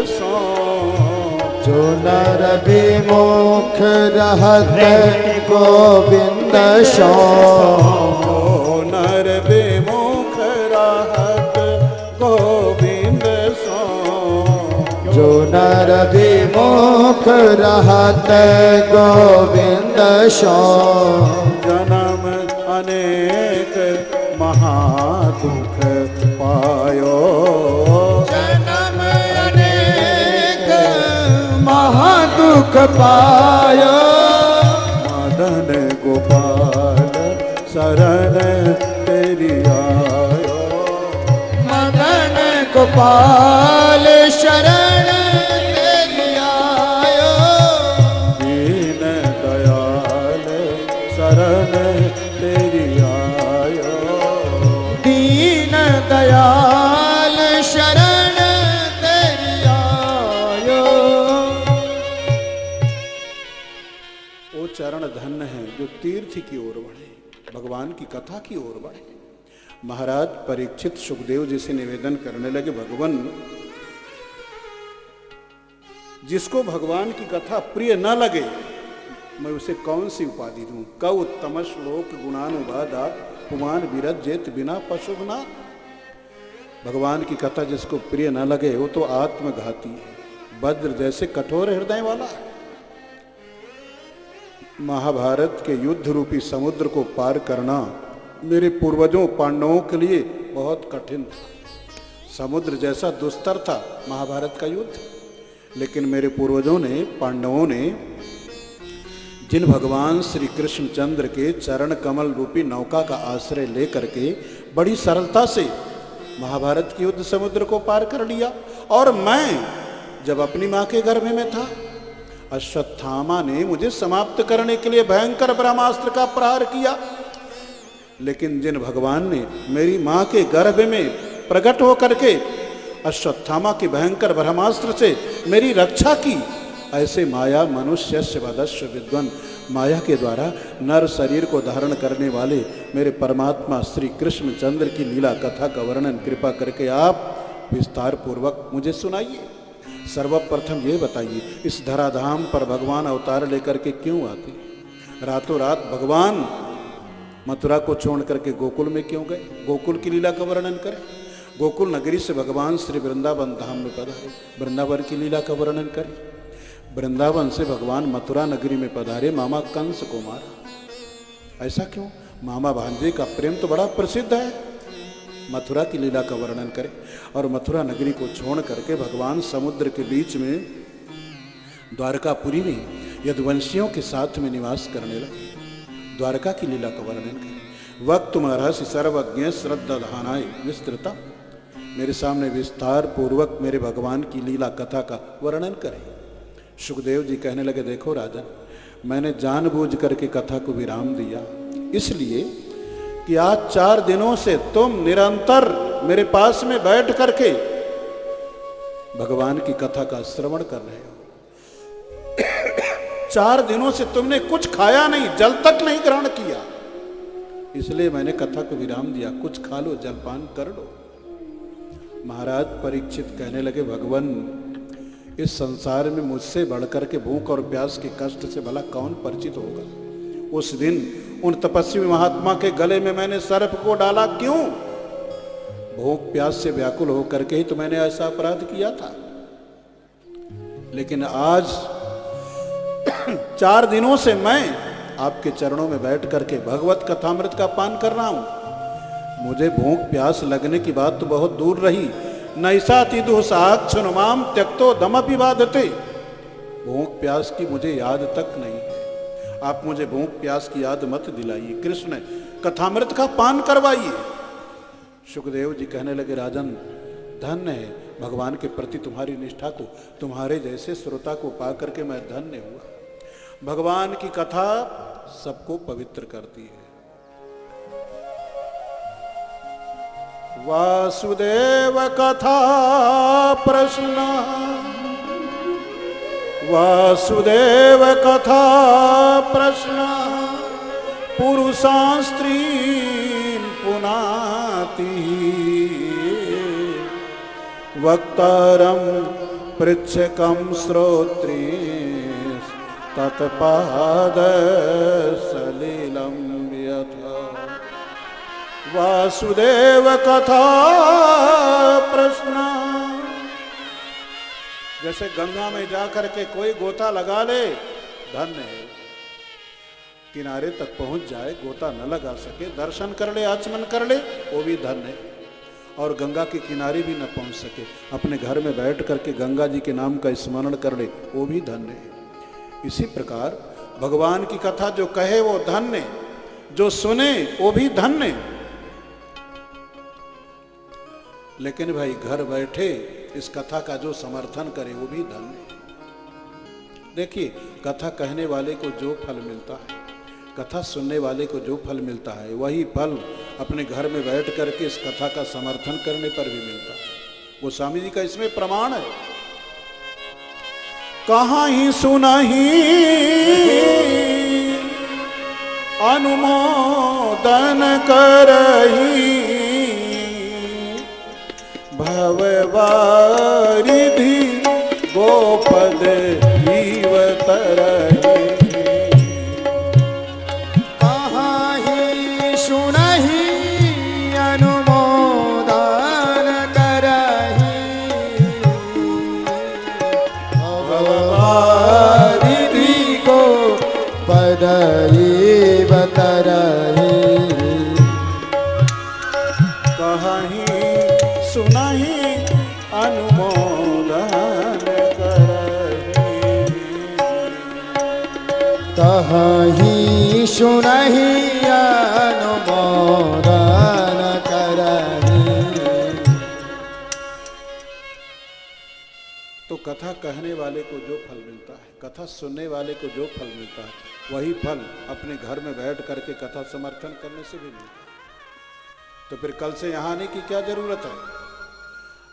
जो नर विमुख रहत गोविंद सो, नर विमुख रहत गोविंद सो, जो नर विमुख रहत गोविंद सो, जन्म अनेक महादुख पायो, जन्म अनेक महादुख पायो, मदन गोपाल शरण तेरी आयो, मदन गोपाल शरण तेरी आयो, दीन दयाल शरण तेरी आयो, दीन दयाल शरण तेरी आयो। वो चरण धन्य है जो तीर्थ की ओर बढ़े, भगवान की कथा की ओर बढ़े। महाराज परीक्षित सुखदेव जी से निवेदन करने लगे, भगवान जिसको भगवान की कथा प्रिय न लगे मैं उसे कौन सी उपाधि दूं। क उत्तम श्लोक गुणानुवादा पुमान विरजेत बिना पशुगुना। भगवान की कथा जिसको प्रिय न लगे वो तो आत्मघाती है, वज्र जैसे कठोर हृदय वाला है। महाभारत के युद्ध रूपी समुद्र को पार करना मेरे पूर्वजों पांडवों के लिए बहुत कठिन था। समुद्र जैसा दुस्तर था महाभारत का युद्ध, लेकिन मेरे पूर्वजों ने, पांडवों ने जिन भगवान श्री कृष्णचंद्र के चरण कमल रूपी नौका का आश्रय लेकर के बड़ी सरलता से महाभारत के युद्ध समुद्र को पार कर लिया। और मैं जब अपनी मां के गर्भ में था, अश्वत्थामा ने मुझे समाप्त करने के लिए भयंकर ब्रह्मास्त्र का प्रहार किया, लेकिन जिन भगवान ने मेरी मां के गर्भ में प्रकट होकर के अश्वत्थामा के भयंकर ब्रह्मास्त्र से मेरी रक्षा की, ऐसे माया मनुष्यस्य वदस्व विद्वन, माया के द्वारा नर शरीर को धारण करने वाले मेरे परमात्मा श्री कृष्णचंद्र की लीला कथा का वर्णन कृपा करके आप विस्तार पूर्वक मुझे सुनाइए। सर्वप्रथम ये बताइए, इस धराधाम पर भगवान अवतार लेकर के क्यों आते? रातों रात भगवान मथुरा को छोड़ करके गोकुल में क्यों गए? गोकुल की लीला का वर्णन करें। गोकुल नगरी से भगवान श्री वृंदावन धाम में पधारे, वृंदावन की लीला का वर्णन करें। वृंदावन से भगवान मथुरा नगरी में पधारे, मामा कंस को मारा। ऐसा क्यों? मामा भांजे का प्रेम तो बड़ा प्रसिद्ध है। मथुरा की लीला का वर्णन करें। और मथुरा नगरी को छोड़ करके भगवान समुद्र के बीच में द्वारकापुरी में यदुवंशियों के साथ में निवास करने लगे। द्वारका की लीला का वर्णन करें। वक्त महर्षि सर्वज्ञ श्रद्धाधानाय विस्तृता, मेरे सामने विस्तार पूर्वक मेरे भगवान की लीला कथा का वर्णन करें। सुखदेव जी कहने लगे, देखो राजन, मैंने जानबूझ करके कथा को विराम दिया इसलिए कि आज 4 दिनों से तुम निरंतर मेरे पास में बैठ करके भगवान की कथा का श्रवण कर रहे हो। 4 दिनों से तुमने कुछ खाया नहीं, जल तक नहीं ग्रहण किया, इसलिए मैंने कथा को विराम दिया। कुछ खा लो, जलपान कर लो। महाराज परीक्षित कहने लगे, भगवान इस संसार में मुझसे बढ़कर के भूख और प्यास के कष्ट से भला कौन परिचित होगा? उस दिन उन तपस्वी महात्मा के गले में मैंने सर्प को डाला क्यों? भूख प्यास से व्याकुल होकर के ही तो मैंने ऐसा अपराध किया था। लेकिन आज 4 दिनों से मैं आपके चरणों में बैठ करके भगवत कथामृत का पान कर रहा हूं। मुझे भूख प्यास लगने की बात तो बहुत दूर रही। नैसा तिदु साक्षनुमाम त्यक्तो दमपि बाधते, भूख प्यास की मुझे याद तक नहीं है। आप मुझे भूख प्यास की याद मत दिलाइए, कृष्ण कथामृत का पान करवाइए। सुखदेव जी कहने लगे, राजन धन्य है भगवान के प्रति तुम्हारी निष्ठा को, तुम्हारे जैसे श्रोता को पा करके मैं धन्य हुआ। भगवान की कथा सबको पवित्र करती है। वासुदेव कथा प्रश्न, वासुदेव कथा प्रश्न, पुरुषां स्त्रीन् पुनाति, वक्तारं पृच्छकं श्रोत्री तत्पाद सलिलं यथा वासुदेव कथा प्रश्न। जैसे गंगा में जाकर के कोई गोता लगा ले, धन्य है। किनारे तक पहुंच जाए, गोता न लगा सके, दर्शन कर ले, आचमन कर ले, वो भी धन्य है। और गंगा के किनारे भी न पहुंच सके, अपने घर में बैठ करके गंगा जी के नाम का स्मरण कर ले, वो भी धन्य है। इसी प्रकार भगवान की कथा जो कहे वो धन्य, जो सुने वो भी धन्य। लेकिन भाई घर बैठे इस कथा का जो समर्थन करे वो भी धन्य। देखिए, कथा कहने वाले को जो फल मिलता है, कथा सुनने वाले को जो फल मिलता है, वही फल अपने घर में बैठ करके इस कथा का समर्थन करने पर भी मिलता है। गोस्वामी जी का इसमें प्रमाण है। कहाँ ही सुनाही अनुमोदन करही भववारिधि गोपद जीव तरही। कहाँ ही सुनहि अनुमोदन करहि भववारिधि गोपद जीव तरहि। कहीं सुनाही अनुमोदन करहि कहीं सुनहि अनुमोदन करहि। तो कथा कहने वाले को जो फल मिलता है, कथा सुनने वाले को जो फल मिलता है, वही फल अपने घर में बैठ करके कथा समर्थन करने से भी मिलता है। तो फिर कल से यहाँ आने की क्या जरूरत है?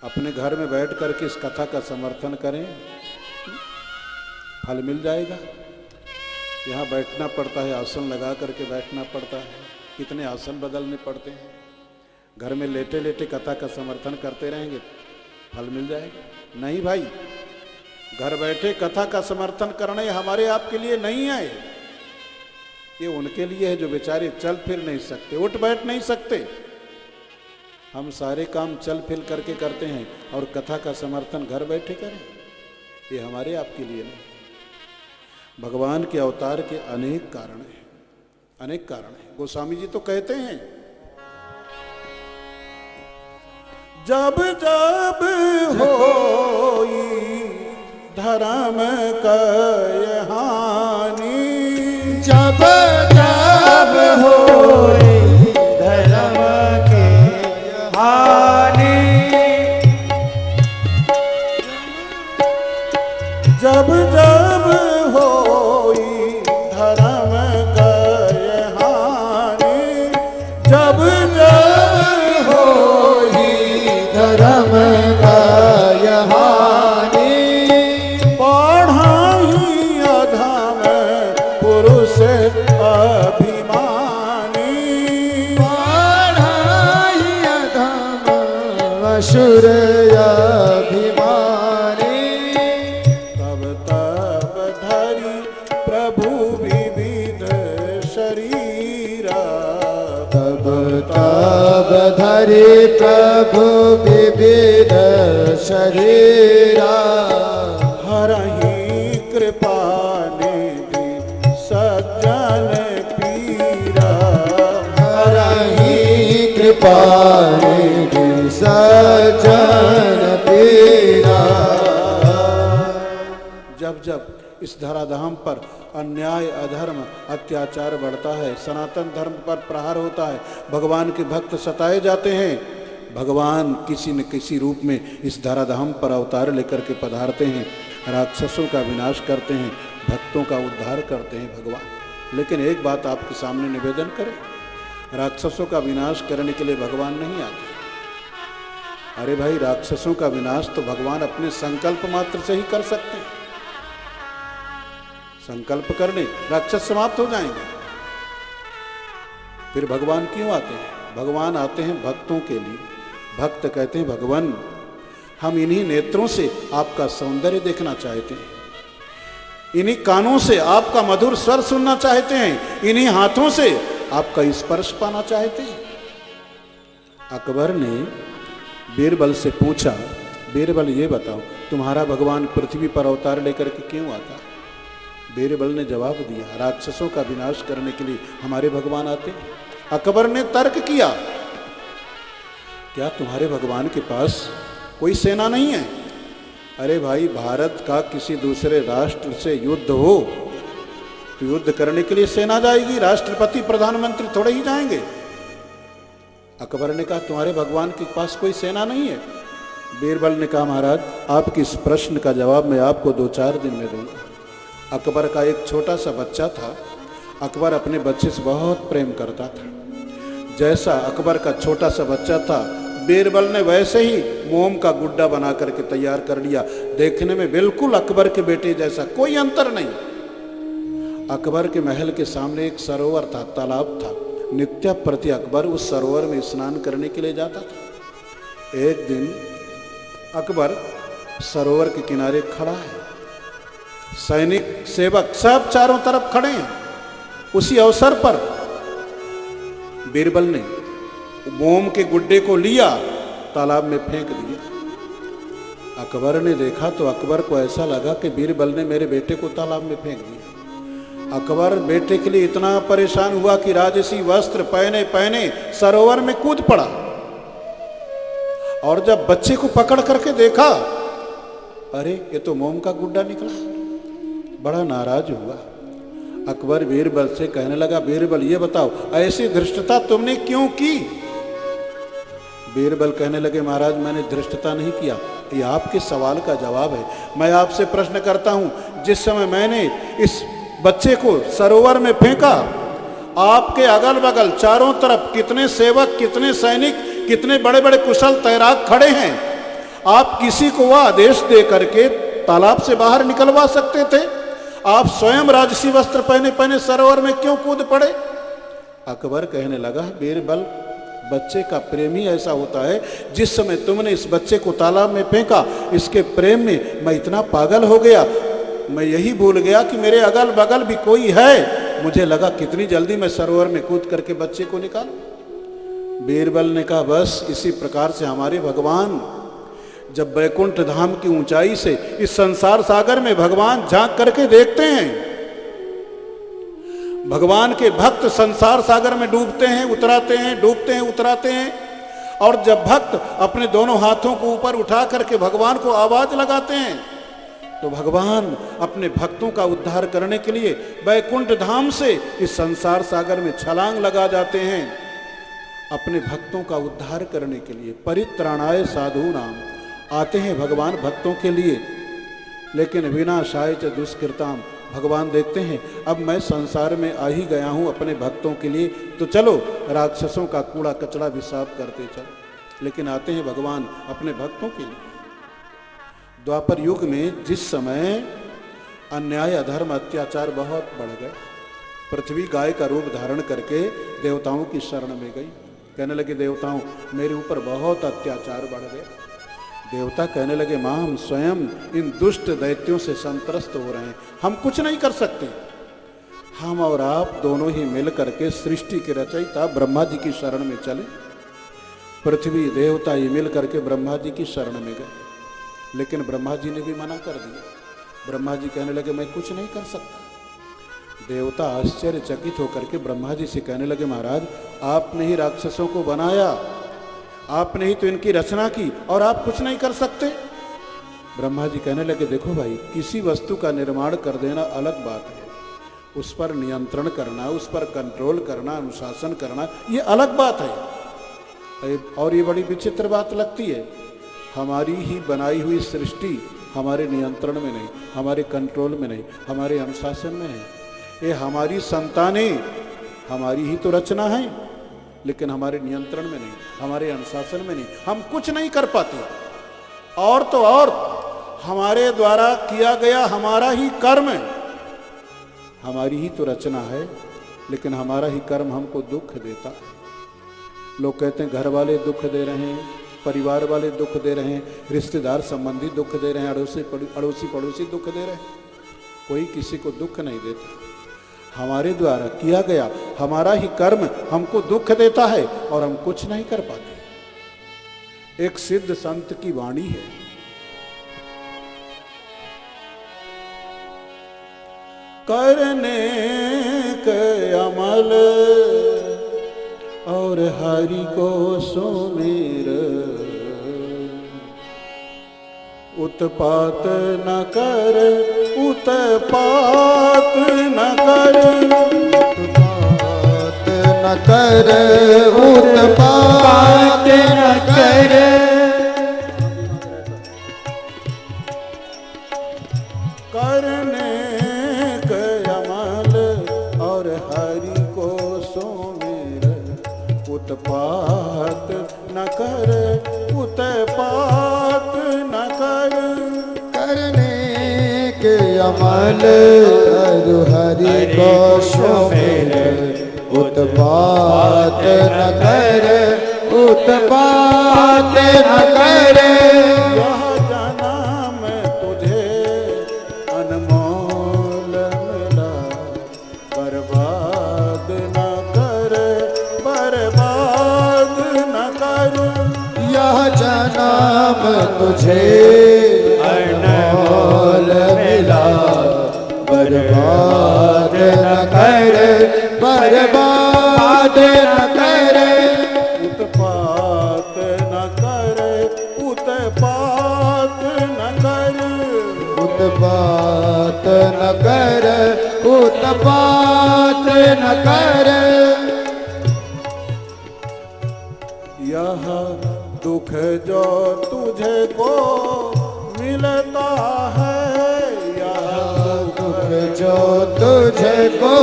अपने घर में बैठ करके इस कथा का समर्थन करें, फल मिल जाएगा। यहाँ बैठना पड़ता है, आसन लगा करके बैठना पड़ता है, कितने आसन बदलने पड़ते हैं। घर में लेटे लेटे कथा का समर्थन करते रहेंगे, फल मिल जाएगा? नहीं भाई, घर बैठे कथा का समर्थन करने हमारे आपके लिए नहीं है, ये उनके लिए है जो बेचारे चल फिर नहीं सकते, उठ बैठ नहीं सकते। हम सारे काम चल फिर करके करते हैं और कथा का समर्थन घर बैठे करें, ये हमारे आपके लिए नहीं। भगवान के अवतार के अनेक कारण हैं, अनेक कारण हैं। गोस्वामी जी तो कहते हैं, जब जब होई धर्म कय हानि, जब जब होई धर्म के हानि, जब जब होई धर्म कय हानि, जब जब होई धर्म कय हानि, पढ़ाई अधम पुरुष अभिमानी, पढ़ाई अधम असुर अभिमानी, तब तब धरि प्रभु विविध शरीरा, तब तब धरि प्रभु विविध शरीरा, हरहि कृपा निधि सज्जन पीरा, हरहि कृपा निधि सज्जन पीरा। जब जब इस धराधाम पर अन्याय, अधर्म, अत्याचार बढ़ता है, सनातन धर्म पर प्रहार होता है, भगवान के भक्त सताए जाते हैं, भगवान किसी न किसी रूप में इस धराधाम पर अवतार लेकर के पधारते हैं, राक्षसों का विनाश करते हैं, भक्तों का उद्धार करते हैं भगवान। लेकिन एक बात आपके सामने निवेदन करें, राक्षसों का विनाश करने के लिए भगवान नहीं आते। अरे भाई, राक्षसों का विनाश तो भगवान अपने संकल्प मात्र से ही कर सकते हैं। संकल्प करने राक्षस समाप्त हो जाएंगे। फिर भगवान क्यों आते हैं? भगवान आते हैं भक्तों के लिए। भक्त कहते हैं, भगवान हम इन्हीं नेत्रों से आपका सौंदर्य देखना चाहते हैं, इन्हीं कानों से आपका मधुर स्वर सुनना चाहते हैं, इन्हीं हाथों से आपका स्पर्श पाना चाहते हैं। अकबर ने बीरबल से पूछा, बीरबल ये बताओ तुम्हारा भगवान पृथ्वी पर अवतार लेकर के क्यों आता? बीरबल ने जवाब दिया, राक्षसों का विनाश करने के लिए हमारे भगवान आते। अकबर ने तर्क किया, क्या तुम्हारे भगवान के पास कोई सेना नहीं है? अरे भाई, भारत का किसी दूसरे राष्ट्र से युद्ध हो तो युद्ध करने के लिए सेना जाएगी, राष्ट्रपति प्रधानमंत्री थोड़े ही जाएंगे। अकबर ने कहा तुम्हारे भगवान के पास कोई सेना नहीं है? बीरबल ने कहा महाराज, आपके इस प्रश्न का जवाब मैं आपको 2-4 दिन में दूंगा। अकबर का एक छोटा सा बच्चा था। अकबर अपने बच्चे से बहुत प्रेम करता था। जैसा अकबर का छोटा सा बच्चा था, बीरबल ने वैसे ही मोम का गुड्डा बना करके तैयार कर लिया। देखने में बिल्कुल अकबर के बेटे जैसा, कोई अंतर नहीं। अकबर के महल के सामने एक सरोवर था, तालाब था। नित्य प्रति अकबर उस सरोवर में स्नान करने के लिए जाता था। एक दिन अकबर सरोवर के किनारे खड़ा है, सैनिक सेवक सब चारों तरफ खड़े हैं। उसी अवसर पर बीरबल ने मोम के गुड्डे को लिया, तालाब में फेंक दिया। अकबर ने देखा तो अकबर को ऐसा लगा कि बीरबल ने मेरे बेटे को तालाब में फेंक दिया। अकबर बेटे के लिए इतना परेशान हुआ कि राजसी वस्त्र पहने पहने सरोवर में कूद पड़ा। और जब बच्चे को पकड़ करके देखा, अरे ये तो मोम का गुड्डा निकला। बड़ा नाराज हुआ। अकबर बीरबल से कहने लगा, बीरबल ये बताओ ऐसी धृष्टता तुमने क्यों की? बीरबल कहने लगे, महाराज मैंने धृष्टता नहीं किया, ये आपके सवाल का जवाब है। मैं आपसे प्रश्न करता हूं, जिस समय मैंने इस बच्चे को सरोवर में फेंका, आपके अगल बगल चारों तरफ कितने सेवक, कितने सैनिक, कितने बड़े बड़े कुशल तैराक खड़े हैं। आप किसी को वह आदेश दे करके तालाब से बाहर निकलवा सकते थे। आप स्वयं राजसी वस्त्र पहने पहने सरोवर में क्यों कूद पड़े? अकबर कहने लगा, बीरबल बच्चे का प्रेम ही ऐसा होता है। जिस समय तुमने इस बच्चे को तालाब में फेंका, इसके प्रेम में मैं इतना पागल हो गया, मैं यही भूल गया कि मेरे अगल बगल भी कोई है। मुझे लगा कितनी जल्दी मैं सरोवर में कूद करके बच्चे को निकालूं। बीरबल ने कहा, बस इसी प्रकार से हमारे भगवान जब वैकुंठ धाम की ऊंचाई से इस संसार सागर में भगवान झांक करके देखते हैं, भगवान के भक्त संसार सागर में डूबते हैं, उतराते हैं, डूबते हैं, उतराते हैं। और जब भक्त अपने दोनों हाथों को ऊपर उठा करके भगवान को आवाज लगाते हैं, तो भगवान अपने भक्तों का उद्धार करने के लिए वैकुंठ धाम से इस संसार सागर में छलांग लगा जाते हैं, अपने भक्तों का उद्धार करने के लिए। परित्राणाय साधूनाम, आते हैं भगवान भक्तों के लिए। लेकिन विनाशाय च दुष्कृताम, भगवान देखते हैं अब मैं संसार में आ ही गया हूं अपने भक्तों के लिए, तो चलो राक्षसों का कूड़ा कचरा भी साफ करते चलो। लेकिन आते हैं भगवान अपने भक्तों के लिए। द्वापर युग में जिस समय अन्याय, अधर्म, अत्याचार बहुत बढ़ गए, पृथ्वी गाय का रूप धारण करके देवताओं की शरण में गई। कहने लगे, देवताओं मेरे ऊपर बहुत अत्याचार बढ़ गए। देवता कहने लगे, मां हम स्वयं इन दुष्ट दैत्यों से संत्रस्त हो रहे हैं, हम कुछ नहीं कर सकते। हम और आप दोनों ही मिल करके सृष्टि के रचयिता ब्रह्मा जी की शरण में चले। पृथ्वी देवता ही मिल करके ब्रह्मा जी की शरण में गए, लेकिन ब्रह्मा जी ने भी मना कर दिया। ब्रह्मा जी कहने लगे, मैं कुछ नहीं कर सकता। देवता आश्चर्यचकित होकर के ब्रह्मा जी से कहने लगे, महाराज आपने ही राक्षसों को बनाया, आपने ही तो इनकी रचना की, और आप कुछ नहीं कर सकते। ब्रह्मा जी कहने लगे, देखो भाई, किसी वस्तु का निर्माण कर देना अलग बात है, उस पर नियंत्रण करना, उस पर कंट्रोल करना, अनुशासन करना, ये अलग बात है। और ये बड़ी विचित्र बात लगती है, हमारी ही बनाई हुई सृष्टि हमारे नियंत्रण में नहीं, हमारे कंट्रोल में नहीं, हमारे अनुशासन में नहीं। ये हमारी संतानें हमारी ही तो रचना है, लेकिन हमारे नियंत्रण में नहीं, हमारे अनुशासन में नहीं, हम कुछ नहीं कर पाते। और तो और हमारे द्वारा किया गया हमारा ही कर्म, हमारी ही तो रचना है, लेकिन हमारा ही कर्म हमको दुख देता। लोग कहते हैं घर वाले दुख दे रहे हैं, परिवार वाले दुख दे रहे हैं, रिश्तेदार संबंधी दुख दे रहे हैं, अड़ोसी पड़ोसी दुख दे रहे हैं। कोई किसी को दुख नहीं देता। हमारे द्वारा किया गया हमारा ही कर्म हमको दुख देता है और हम कुछ नहीं कर पाते। एक सिद्ध संत की वाणी है, करने के अमल और हरि को सुमिर, उत्पात न कर, उत्पात न कर, उत्पात न कर, उत्पात न कर, करने के अमल और हरि को सुमिर, उत्पात न कर, उत्पात न कर, करने के अमल और हरि को सुमिर, उत्पात न कर, उत्पात न कर। यह जन्म तुझे अनमोल मिला, बर्बाद न कर, बर्बाद न कर, यह जन्म तुझे अनमोल मिला, बर्बाद न कर, बर्बाद न कर, उत्पात न कर, उत्पात न कर, उत्पात न कर, उत्पात न कर। यह दुख जो तुझे को मिलता है, यह दुख जो तुझको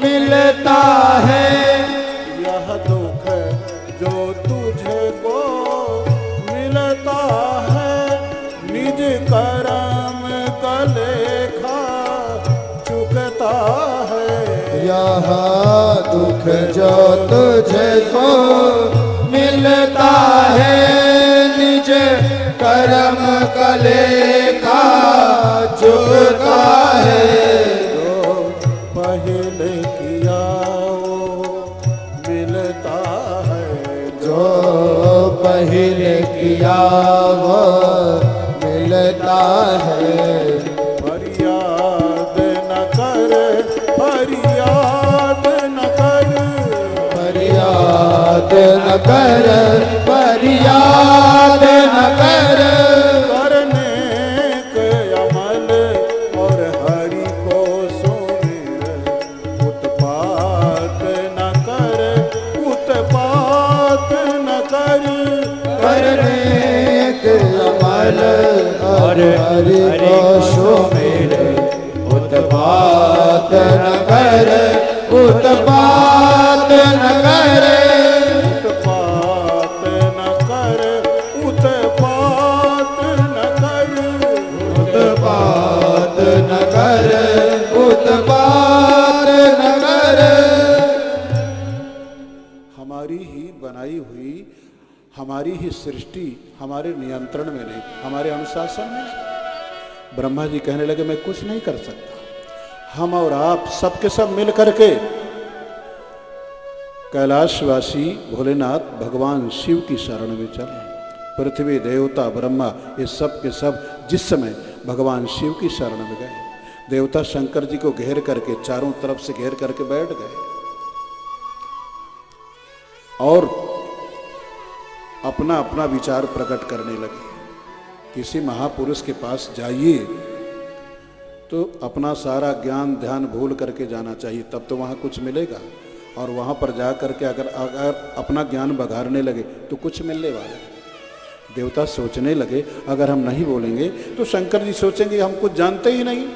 मिलता है, यह दुख जो तुझे को मिलता है, निज कर्म का लेखा चुकता है। यह दुख जो तुझको मिलता है, निज कर्म का लेखा चुकता है। जो पहले किया वो मिलता है, जो पहले किया वो मिलता है। फरियाद न कर, फरियाद न कर, फरियाद न कर, फरियाद न कर, करने के अमल और हरि को सुमिर, उत्पात न कर, उत्पात न कर, करने के अमल और हरि को सुमिर, उत्पात न कर, उत्पात न कर, उत्पात न कर, उत्पात न कर, उत्पात न कर, उत्पात न कर। हमारी ही बनाई हुई हमारी ही सृष्टि हमारे नियंत्रण में नहीं, हमारे अनुशासन में। ब्रह्मा जी कहने लगे मैं कुछ नहीं कर सकता, हम और आप सब के सब मिल करके कैलाशवासी भोलेनाथ भगवान शिव की शरण में चले। पृथ्वी देवता ब्रह्मा ये सब के सब जिस समय भगवान शिव की शरण में गए, देवता शंकर जी को घेर करके चारों तरफ से घेर करके बैठ गए और अपना अपना विचार प्रकट करने लगे। किसी महापुरुष के पास जाइए तो अपना सारा ज्ञान ध्यान भूल करके जाना चाहिए, तब तो वहाँ कुछ मिलेगा। और वहाँ पर जा करके अगर अपना ज्ञान बघारने लगे तो कुछ मिलने वाला है। देवता सोचने लगे अगर हम नहीं बोलेंगे तो शंकर जी सोचेंगे हम कुछ जानते ही नहीं,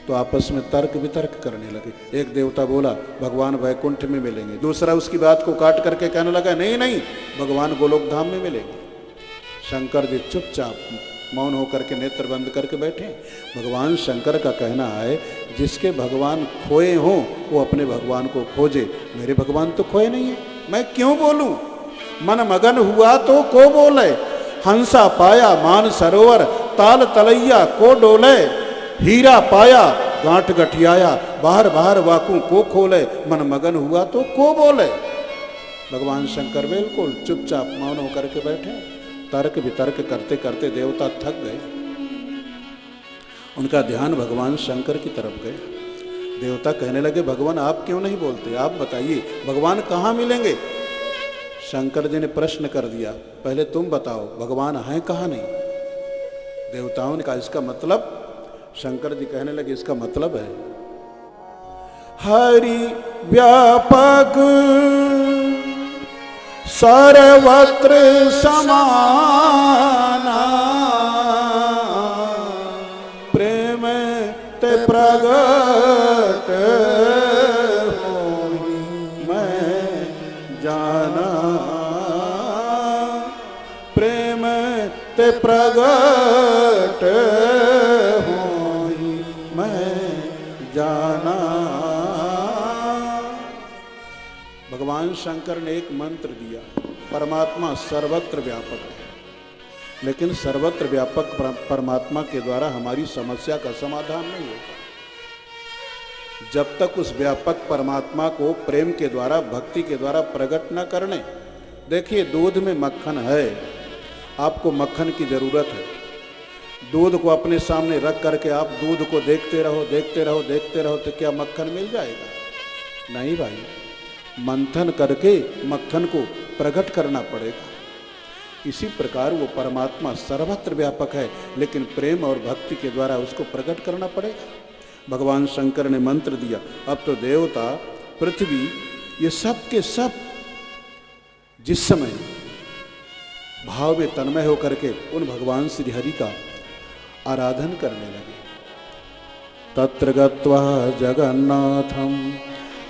तो आपस में तर्क वितर्क करने लगे। एक देवता बोला भगवान वैकुंठ में मिलेंगे, दूसरा उसकी बात को काट करके कहने लगा नहीं नहीं भगवान गोलोक धाम में मिलेंगे। शंकर जी चुपचाप मौन होकर के नेत्र बंद करके बैठे। भगवान शंकर का कहना है जिसके भगवान खोए हों वो अपने भगवान को खोजे, मेरे भगवान तो खोए नहीं है, मैं क्यों बोलूं। मन मगन हुआ तो को बोले, हंसा पाया मान सरोवर, ताल तलैया को डोले, हीरा पाया गांठ गठियाया, बाहर बाहर वाकू को खोले, मन मगन हुआ तो को बोले। भगवान शंकर बिल्कुल चुपचाप मौन होकर के बैठे। तर्क वितर्क करते करते देवता थक गए, उनका ध्यान भगवान शंकर की तरफ गया। देवता कहने लगे, भगवान आप क्यों नहीं बोलते, आप बताइए भगवान कहाँ मिलेंगे। शंकर जी ने प्रश्न कर दिया, पहले तुम बताओ भगवान हैं कहाँ नहीं। देवताओं ने कहा इसका मतलब, शंकर जी कहने लगे इसका मतलब है हरि व्यापक सर्वत्र समाना, प्रेम ते प्रगट होई मैं जाना, प्रेम ते प्रगट होई मैं जाना। भगवान शंकर ने एक मंत्र दिया, परमात्मा सर्वत्र व्यापक है, लेकिन सर्वत्र व्यापक परमात्मा के द्वारा हमारी समस्या का समाधान नहीं होगा। जब तक उस व्यापक परमात्मा को प्रेम के द्वारा, भक्ति के द्वारा प्रकट न करने। देखिए दूध में मक्खन है, आपको मक्खन की जरूरत है। दूध को अपने सामने रख करके आप दूध को देखते रहो देखते रहो देखते रहो तो क्या मक्खन मिल जाएगा? नहीं भाई, मंथन करके मक्खन को प्रकट करना पड़ेगा। इसी प्रकार वो परमात्मा सर्वत्र व्यापक है, लेकिन प्रेम और भक्ति के द्वारा उसको प्रकट करना पड़ेगा। भगवान शंकर ने मंत्र दिया, अब तो देवता, पृथ्वी, ये सब के सब जिस समय भाव में तन्मय होकर के उन भगवान श्री हरि का आराधन करने लगे। तत्र गत्वा जगन्नाथम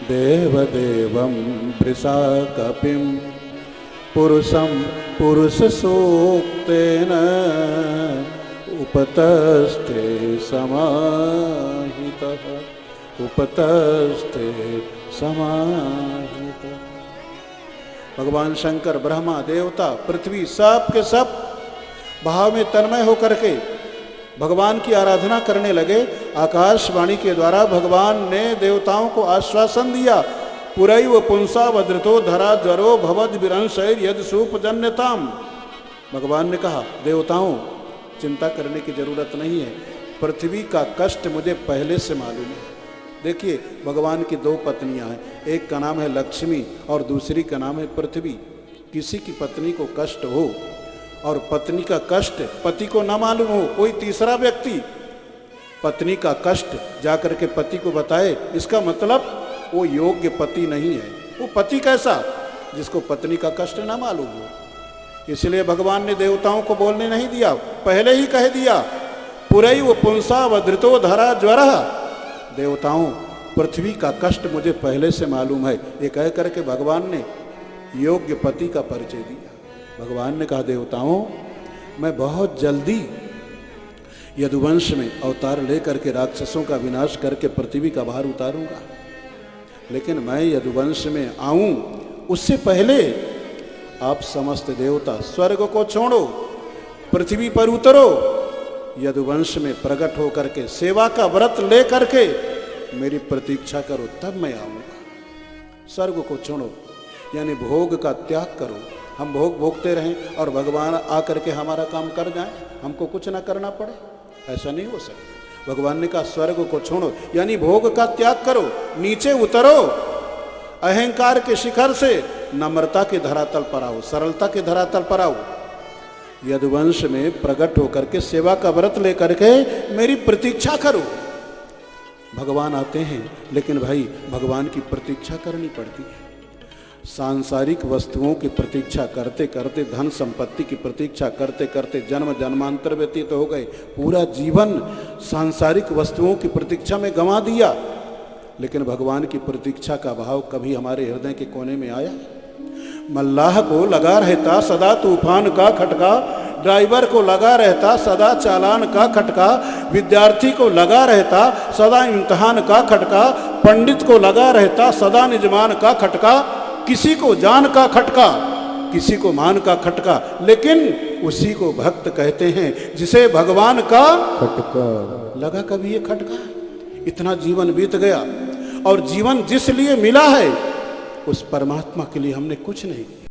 देवदेवं वृषाकपिं पुरुषं पुरुष सूक्तेन उपतस्ते समाहितः, उपतस्ते समाहितः। भगवान शंकर, ब्रह्मा, देवता, पृथ्वी, सब के सब भाव में तन्मय होकर के भगवान की आराधना करने लगे। आकाशवाणी के द्वारा भगवान ने देवताओं को आश्वासन दिया, पुरैव पुंसा वज्रतो धरा ज्वरो भवद विरंशैर यद सूपजन्यताम। भगवान ने कहा, देवताओं चिंता करने की जरूरत नहीं है, पृथ्वी का कष्ट मुझे पहले से मालूम है। देखिए भगवान की दो पत्नियां हैं, एक का नाम है लक्ष्मी और दूसरी का नाम है पृथ्वी। किसी की पत्नी को कष्ट हो और पत्नी का कष्ट पति को न मालूम हो, कोई तीसरा व्यक्ति पत्नी का कष्ट जाकर के पति को बताए, इसका मतलब वो योग्य पति नहीं है। वो पति कैसा, जिसको पत्नी का कष्ट न मालूम हो। इसलिए भगवान ने देवताओं को बोलने नहीं दिया, पहले ही कह दिया, पुरैव पुंसा वज्रतो धरा ज्वरः। देवताओं पृथ्वी का कष्ट मुझे पहले से मालूम है। ये कह करके भगवान ने योग्य पति का परिचय दिया। भगवान ने कहा, देवताओं मैं बहुत जल्दी यदुवंश में अवतार लेकर के राक्षसों का विनाश करके पृथ्वी का भार उतारूंगा, लेकिन मैं यदुवंश में आऊं उससे पहले आप समस्त देवता स्वर्ग को छोड़ो, पृथ्वी पर उतरो, यदुवंश में प्रकट होकर के सेवा का व्रत ले करके मेरी प्रतीक्षा करो, तब मैं आऊँगा। स्वर्ग को छोड़ो यानी भोग का त्याग करो। हम भोग भोगते रहें और भगवान आकर के हमारा काम कर जाए, हमको कुछ ना करना पड़े, ऐसा नहीं हो सकता। भगवान ने कहा स्वर्ग को छोड़ो यानी भोग का त्याग करो, नीचे उतरो, अहंकार के शिखर से नम्रता के धरातल पर आओ, सरलता के धरातल पर आओ। यदुवंश में प्रकट होकर के सेवा का व्रत लेकर के मेरी प्रतीक्षा करो। भगवान आते हैं, लेकिन भाई भगवान की प्रतीक्षा करनी पड़ती है। सांसारिक वस्तुओं की प्रतीक्षा करते करते, धन संपत्ति की प्रतीक्षा करते करते जन्म जन्मांतर व्यतीत हो गए, पूरा जीवन सांसारिक वस्तुओं की प्रतीक्षा में गंवा दिया। लेकिन भगवान की प्रतीक्षा का भाव कभी हमारे हृदय के कोने में आया? मल्लाह को लगा रहता सदा तूफान का खटका, ड्राइवर को लगा रहता सदा चालान का खटका, विद्यार्थी को लगा रहता सदा इम्तिहान का खटका, पंडित को लगा रहता सदा निजमान का खटका, किसी को जान का खटका, किसी को मान का खटका, लेकिन उसी को भक्त कहते हैं जिसे भगवान का खटका लगा। कभी ये खटका, इतना जीवन बीत गया और जीवन जिस लिए मिला है उस परमात्मा के लिए हमने कुछ नहीं किया।